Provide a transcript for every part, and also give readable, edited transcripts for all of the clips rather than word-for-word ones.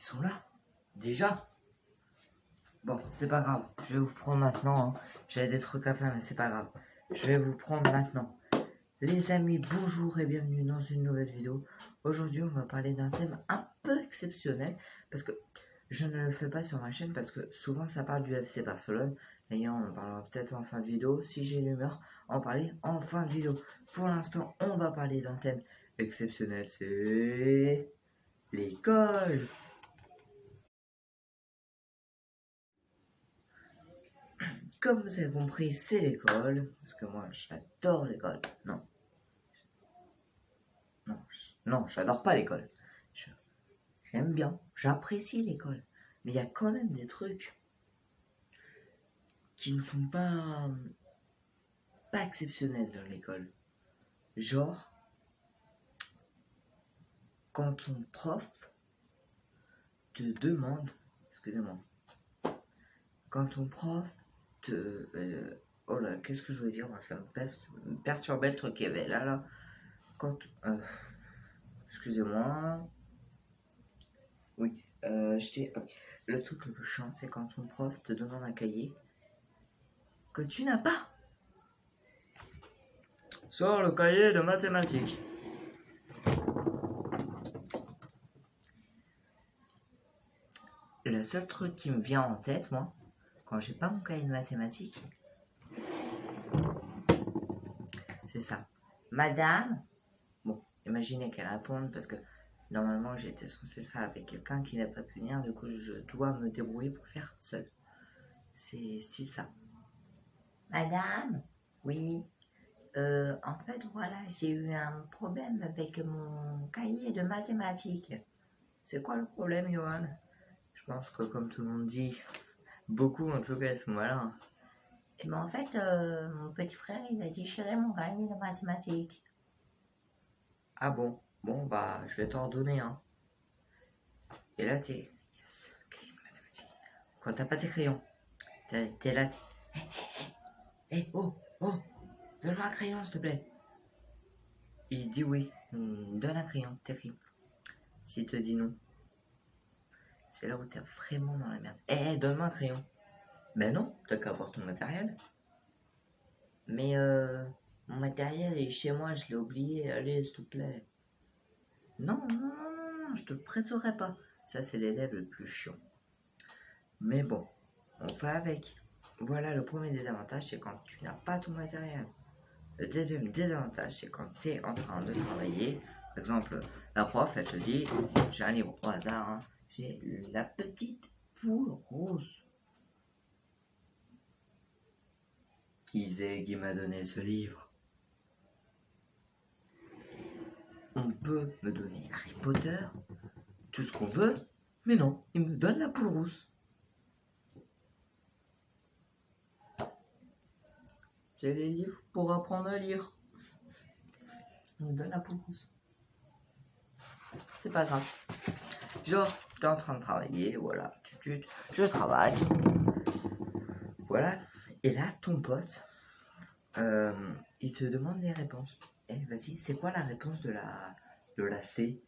Ils sont là. Déjà. Bon, c'est pas grave. Je vais vous prendre maintenant. Hein. J'avais des trucs à faire, mais c'est pas grave. Je vais vous prendre maintenant. Les amis, bonjour et bienvenue dans une nouvelle vidéo. Aujourd'hui, on va parler d'un thème un peu exceptionnel. Parce que je ne le fais pas sur ma chaîne. Parce que souvent, ça parle du FC Barcelone. D'ailleurs, on en parlera peut-être en fin de vidéo. Si j'ai l'humeur, en parler en fin de vidéo. Pour l'instant, on va parler d'un thème exceptionnel. C'est l'école. Comme vous avez compris, c'est l'école, parce que moi j'adore l'école. Non, j'adore pas l'école. J'aime bien, j'apprécie l'école. Mais il y a quand même des trucs qui ne sont pas exceptionnels dans l'école. Genre, quand ton prof te demande, excusez-moi, quand ton prof te... oh là, qu'est-ce que je veux dire? Moi, ça me perturbait le truc qu'il y avait là. Quand... excusez-moi. Oui, le truc le plus chiant, c'est quand ton prof te demande un cahier que tu n'as pas. Sors le cahier de mathématiques. Le seul truc qui me vient en tête, moi, quand j'ai pas mon cahier de mathématiques, c'est ça. Madame, bon, imaginez qu'elle réponde parce que normalement j'étais censé le faire avec quelqu'un qui n'a pas pu venir, du coup je dois me débrouiller pour faire seul. C'est style ça. Madame, oui. En fait, voilà, j'ai eu un problème avec mon cahier de mathématiques. C'est quoi le problème, Johan? Je pense que comme tout le monde dit, beaucoup en tout cas à ce moment-là. Et ben en fait, mon petit frère, il a déchiré mon cahier de mathématiques. Ah bon? Bon, bah, je vais t'en donner un. Et là, t'es... Yes, cahier de mathématiques. Quand t'as pas tes crayons, t'es là, Hé, oh, donne-moi un crayon, s'il te plaît. Il dit oui, donne un crayon, t'écris. S'il te dit non, c'est là où t'es vraiment dans la merde. Donne-moi un crayon. Ben non, t'as qu'à avoir ton matériel. Mais mon matériel est chez moi, je l'ai oublié, allez, s'il te plaît. Non, je te le prêterai pas. Ça, c'est l'élève le plus chiant. Mais bon, on fait avec. Voilà le premier désavantage, c'est quand tu n'as pas ton matériel. Le deuxième désavantage, c'est quand tu es en train de travailler. Par exemple, la prof, elle te dit, j'ai un livre au hasard, hein, j'ai La Petite Poule Rose. Qui c'est qui m'a donné ce livre? On peut me donner Harry Potter, tout ce qu'on veut, mais non, il me donne la poule rousse. J'ai les livres pour apprendre à lire. Il me donne la poule rousse. C'est pas grave. Genre, t'es en train de travailler, voilà, je travaille. Voilà, et là, ton pote, il te demande les réponses. Vas-y, c'est quoi la réponse de la C?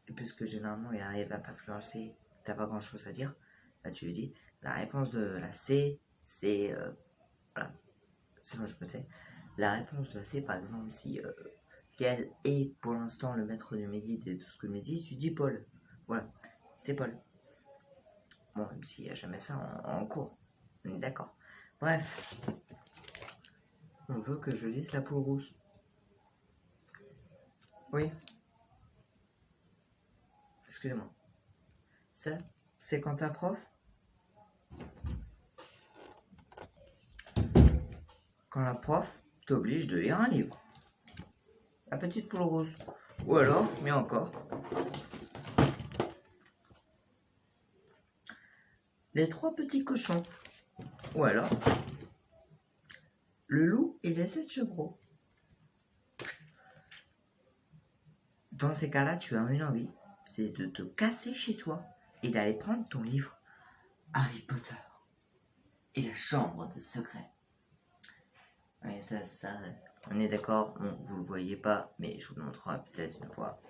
Et puisque généralement, il arrive à t'influencer, t'as pas grand-chose à dire, bah tu lui dis, la réponse de la C, c'est... voilà, c'est moi je me sais. La réponse de la C, par exemple, si... quel est pour l'instant le maître du Midi et tout ce que Midi, tu dis Paul. Voilà, c'est Paul. Bon, même s'il n'y a jamais ça en cours. On est d'accord. Bref. On veut que je lise la poule rousse. Oui. Excusez-moi. Ça, c'est quand ta prof... Quand la prof t'oblige de lire un livre. La petite poule rose. Ou alors, mais encore, les 3 petits cochons. Ou alors, le loup et les 7 chevreaux. Dans ces cas-là, tu as une envie, c'est de te casser chez toi et d'aller prendre ton livre Harry Potter et la chambre des secrets. Oui, ça, on est d'accord, bon, vous le voyez pas, mais je vous le montrerai peut-être une fois.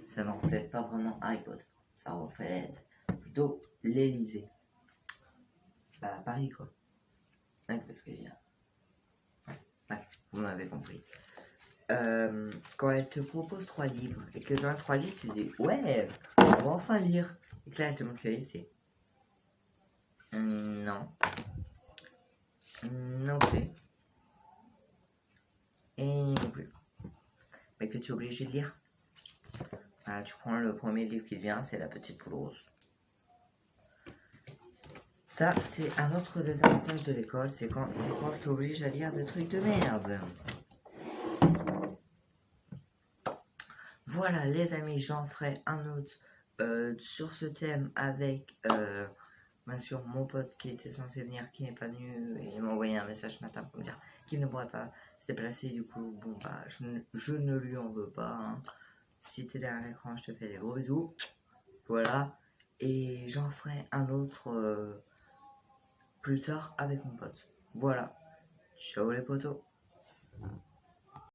Ça ne reflète pas vraiment Harry Potter, ça reflète l'Élysée. Bah, à Paris, quoi. Ouais, parce qu'il y a... Ouais, vous m'avez compris. Quand elle te propose 3 livres, et que dans les 3 livres, tu dis, ouais, on va enfin lire. Et que là, elle te montre le livre, c'est... non. Non plus. Et non plus. Mais que tu es obligé de lire. Tu prends le premier livre qui te vient, c'est La Petite Poule Rose. Ça, c'est un autre désavantage de l'école, c'est quand tes profs t'obligent à lire des trucs de merde. Voilà, les amis, j'en ferai un autre sur ce thème avec, bien sûr, mon pote qui était censé venir, qui n'est pas venu, et il m'a envoyé un message ce matin pour me dire qu'il ne pourrait pas se déplacer. Du coup, bon, bah, je ne lui en veux pas. Hein. Si t'es derrière l'écran, je te fais des gros bisous. Voilà. Et j'en ferai un autre plus tard avec mon pote. Voilà. Ciao les potos.